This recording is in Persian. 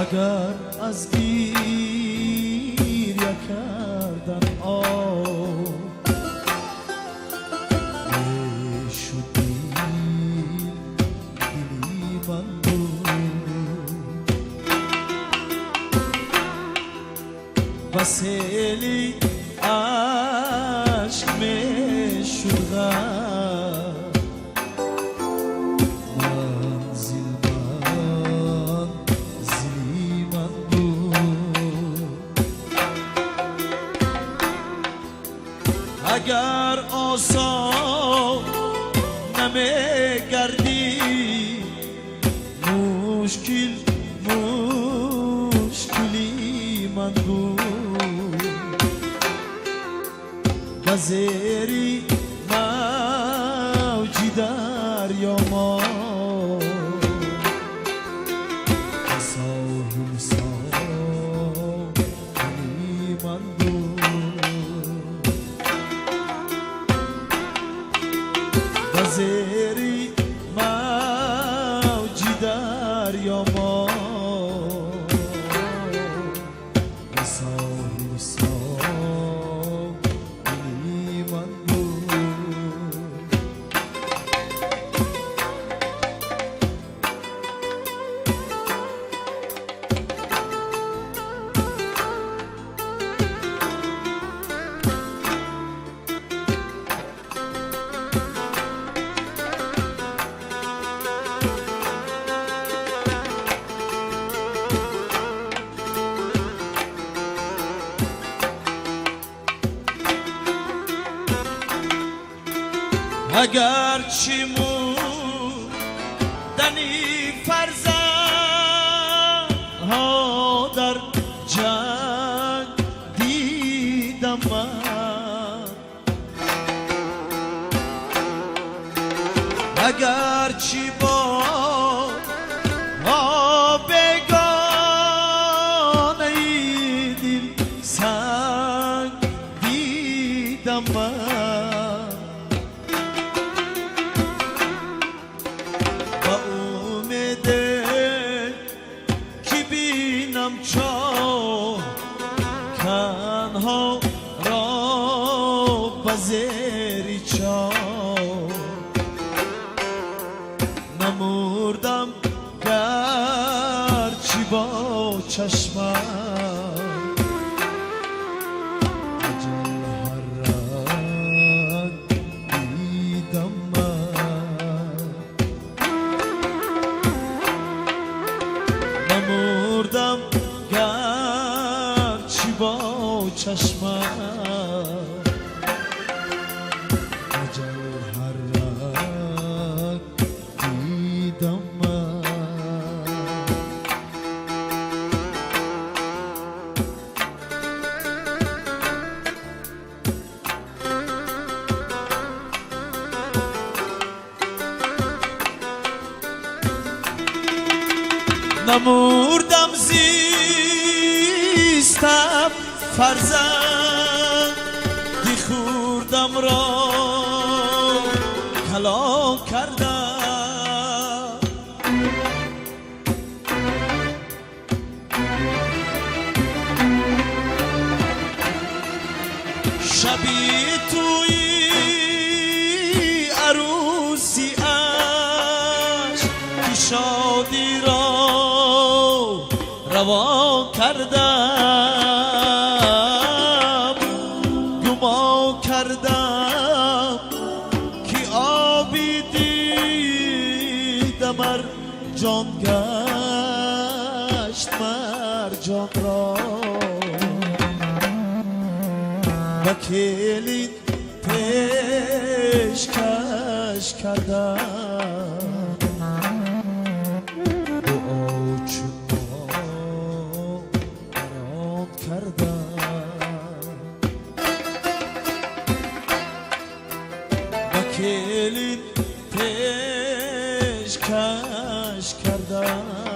اگر از گریه کردن شدی دلی من بود و سیلی عشق می شد اگر آسان نمیگردی مشکلی من بود و زیری موجی دریا ما ساحل ساحلی من بود زیری موجی دریا ما ساحل ساحلی من بود اگر چی موندنی فرزندها در جنگ دیدم من اگر چی با بگانه دل سنگ دیدم من کنها را بزیری چاه نمردم گرچی با چشمم اجل هر رنگ دیدم من نمردم با چشمم اجل هر رنگ دیدم من نمردم زیستم فرزندی خوردم را کلا کردم شبی توی عروسی اش که شادی را روا کردم گما کردم که آبی دیدم جان گشت مرجان را و کلید پیشکش کردم کلید پیشکش کردم